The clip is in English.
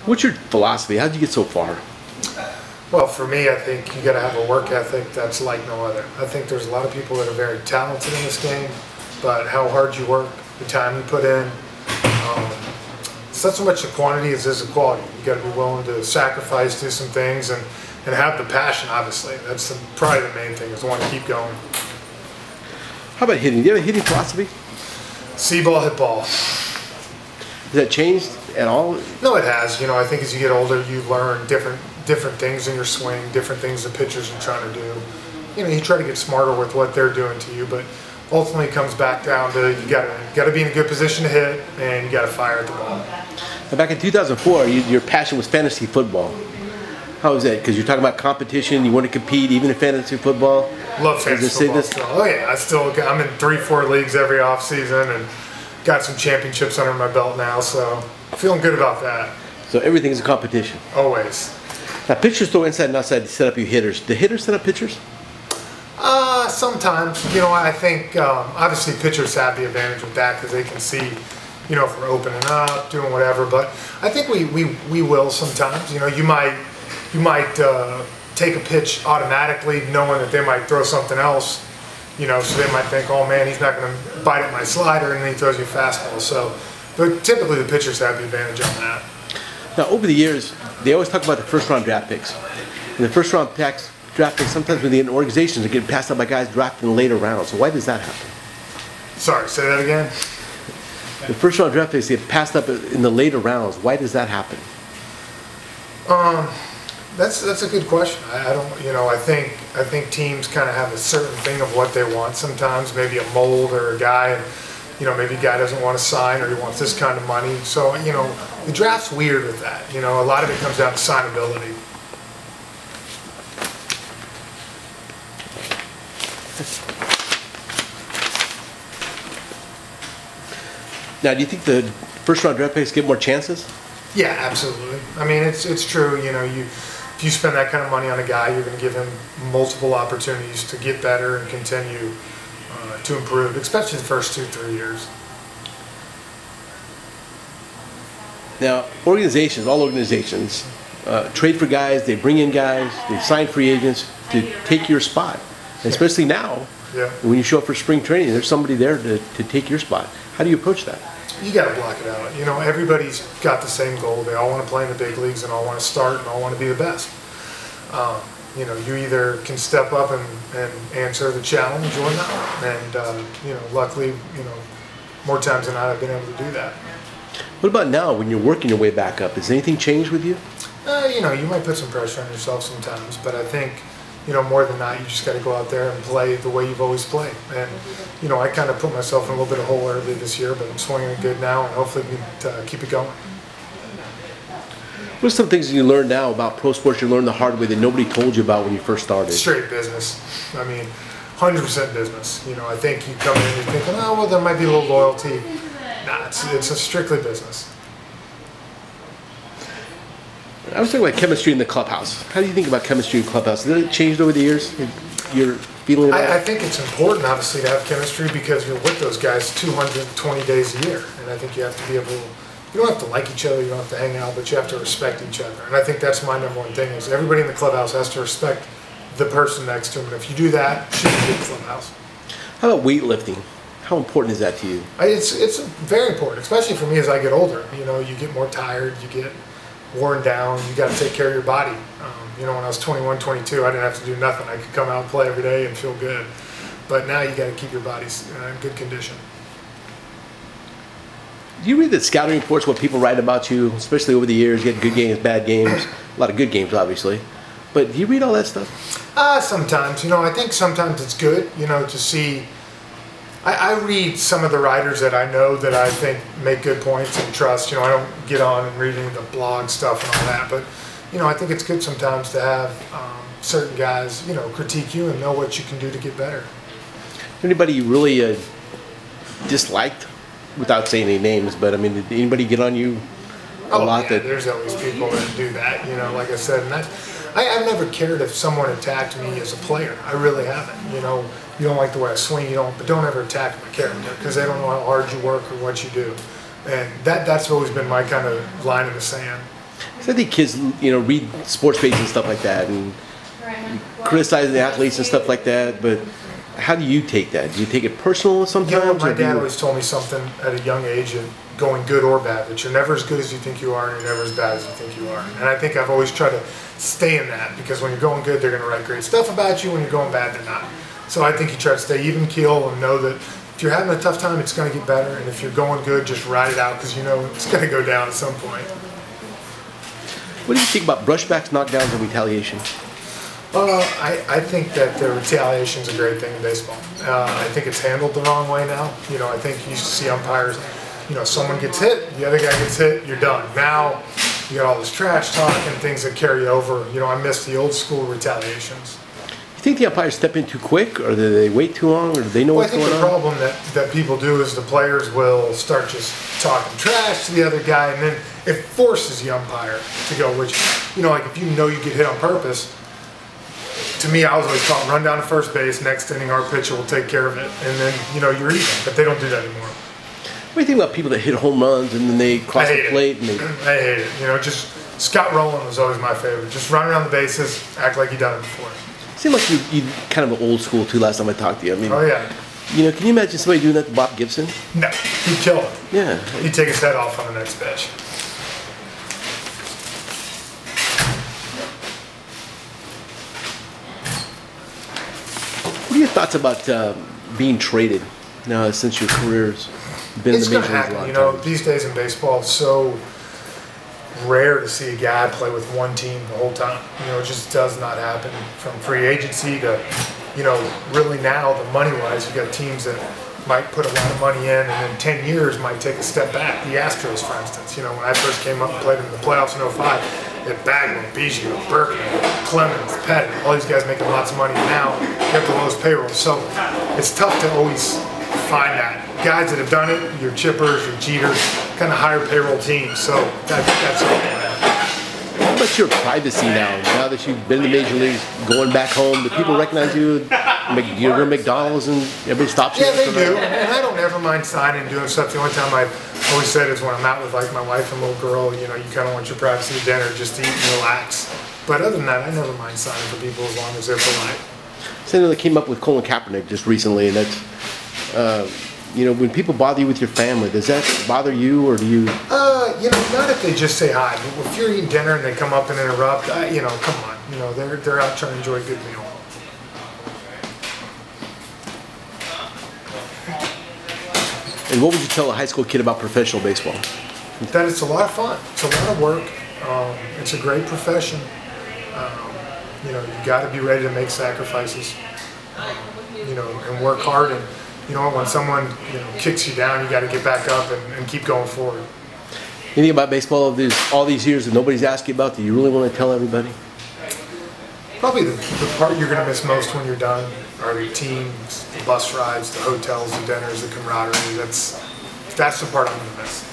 What's your philosophy? How did you get so far? Well, for me, I think you got to have a work ethic that's like no other. I think there's a lot of people that are very talented in this game, but how hard you work, the time you put in, it's not so much the quantity as is the quality. You got to be willing to sacrifice, do some things, and have the passion. Obviously, that's probably the main thing, is to want to keep going. How about hitting? Do you have a hitting philosophy? See ball, hit ball. Has that changed at all? No, it has. You know, I think as you get older, you learn different things in your swing, different things the pitchers are trying to do. You know, you try to get smarter with what they're doing to you, but ultimately it comes back down to you got to be in a good position to hit, and you got to fire at the ball. Now, back in 2004, your passion was fantasy football. How was that? Because you're talking about competition, you want to compete even in fantasy football. Love fantasy football still. Oh yeah, I'm in 3-4 leagues every off season and got some championships under my belt now, so feeling good about that. So everything's a competition. Always. Now pitchers throw inside and outside to set up you hitters. Do hitters set up pitchers? Sometimes. You know, I think obviously pitchers have the advantage with that because they can see, you know, if we're opening up, doing whatever. But I think we will sometimes. You know, you might take a pitch automatically knowing that they might throw something else. You know, so they might think, oh man, he's not going to bite at my slider, and then he throws you a fastball. So, but typically the pitchers have the advantage on that. Now, over the years, they always talk about the first-round draft picks. And the first-round draft picks, sometimes within organizations, are getting passed up by guys drafted in the later rounds. So why does that happen? Sorry, say that again? The first-round draft picks get passed up in the later rounds. Why does that happen? That's a good question. I don't, you know, I think teams kind of have a certain thing of what they want sometimes, maybe a mold or a guy, and, you know, maybe a guy doesn't want to sign or he wants this kind of money. So, you know, the draft's weird with that. You know, a lot of it comes down to signability. Now, do you think the first-round draft picks get more chances? Yeah, absolutely. I mean, it's true. You know, if you spend that kind of money on a guy, you're going to give him multiple opportunities to get better and continue to improve, especially the first 2-3 years. Now, organizations, all organizations, trade for guys, they bring in guys, they sign free agents to take your spot. And especially now, when you show up for spring training, there's somebody there to take your spot. How do you approach that? You got to block it out. You know, everybody's got the same goal. They all want to play in the big leagues and all want to start and all want to be the best. You know, you either can step up and answer the challenge or not. And, you know, luckily, you know, more times than not, I've been able to do that. What about now when you're working your way back up? Has anything changed with you? You know, you might put some pressure on yourself sometimes, but I think, you know, more than not, you just got to go out there and play the way you've always played. And, you know, I kind of put myself in a little bit of hole early this year, but I'm swinging it good now, and hopefully we can keep it going. What are some things you learn now about pro sports you learned the hard way that nobody told you about when you first started? Straight business. I mean, 100% business. You know, I think you come in and you're thinking, oh, well, there might be a little loyalty. Nah, it's a strictly business. I was talking about chemistry in the clubhouse. How do you think about chemistry in the clubhouse? Has it changed over the years? Your feeling about it? I think it's important, obviously, to have chemistry because you're with those guys 220 days a year. And I think you have to be able to, you don't have to like each other, you don't have to hang out, but you have to respect each other. And I think that's my number one thing is everybody in the clubhouse has to respect the person next to them. And if you do that, it should be a good clubhouse. How about weightlifting? How important is that to you? It's very important, especially for me as I get older. You know, you get more tired, you get worn down, you got to take care of your body. You know, when I was 21, 22, I didn't have to do nothing. I could come out and play every day and feel good. But now you got to keep your body in good condition. Do you read the scouting reports, what people write about you, especially over the years? You get good games, bad games, a lot of good games, obviously. But do you read all that stuff? Sometimes. You know, I think sometimes it's good, you know, to see. I read some of the writers that I know that I think make good points and trust. You know, I don't get on and read any of the blog stuff and all that. But, you know, I think it's good sometimes to have certain guys, you know, critique you and know what you can do to get better. Anybody you really disliked? Without saying any names, but I mean, did anybody get on you a lot? Yeah, there's always people that do that, you know, like I said, and I've never cared if someone attacked me as a player. I really haven't. You know, you don't like the way I swing, but don't ever attack my character because they don't know how hard you work or what you do. And that's always been my kind of line in the sand. 'Cause I think kids, read sports pages and stuff like that, and criticize the athletes and stuff like that. But how do you take that? Do you take it personal sometimes? My dad always told me something at a young age, and going good or bad, that you're never as good as you think you are, and you're never as bad as you think you are. And I think I've always tried to stay in that, because when you're going good, they're going to write great stuff about you. When you're going bad, they're not. So I think you try to stay even keel and know that if you're having a tough time, it's going to get better. And if you're going good, just ride it out, because you know it's going to go down at some point. What do you think about brushbacks, knockdowns, and retaliation? I think that the retaliation is a great thing in baseball. I think it's handled the wrong way now. I think you used to see umpires, someone gets hit, the other guy gets hit, you're done. Now you got all this trash talk and things that carry over. I miss the old school retaliations. You think the umpires step in too quick, or do they wait too long, or do they know what's going on? I think the problem that people do is the players will start just talking trash to the other guy, and then it forces the umpire to go, which, like if you get hit on purpose, to me, I was always taught, run down to first base, next inning our pitcher will take care of it, and then, you're even. But they don't do that anymore. What do you think about people that hit home runs and then they cross the plate? I hate it. Just Scott Rowland was always my favorite. Just run around the bases, act like you've done it before. Seemed like you kind of old school, too, last time I talked to you. Oh, yeah. Can you imagine somebody doing that to Bob Gibson? No, he'd kill him. Yeah. He'd take his head off on the next pitch. What are your thoughts about being traded now, since your career's been in the major leagues a lot of times? These days in baseball, it's so rare to see a guy play with one team the whole time. It just does not happen. From free agency to, really now, the money-wise, you've got teams that might put a lot of money in and in 10 years might take a step back. The Astros, for instance, when I first came up and played in the playoffs in 05, they had Bagwell, Biggio, Berkman, Clemens, Pettit, all these guys making lots of money. Now you have the lowest payroll. So it's tough to always find that. Guys that have done it, your Chippers, your Jeters, kind of higher payroll teams. So that's all. How about your privacy now that you've been in the major leagues, going back home? Do people recognize you? You're going to McDonald's and everybody stops you? Yeah, they do. And I don't ever mind signing and doing stuff. The only time I've always said is when I'm out with my wife and little girl, you kind of want your privacy at dinner just to eat and relax. But other than that, I never mind signing for people as long as they're polite. So they came up with Colin Kaepernick just recently, and that's, when people bother you with your family, does that bother you, or do you? Not if they just say hi. But if you're eating dinner and they come up and interrupt, come on. They're out trying to enjoy a good meal. And what would you tell a high school kid about professional baseball? That it's a lot of fun. It's a lot of work. It's a great profession. You got to be ready to make sacrifices. And work hard. And when someone kicks you down, you got to get back up and keep going forward. Anything about baseball all these years that nobody's asked you about that you really want to tell everybody? Probably the part you're going to miss most when you're done are the teams, the bus rides, the hotels, the dinners, the camaraderie. That's the part I'm going to miss.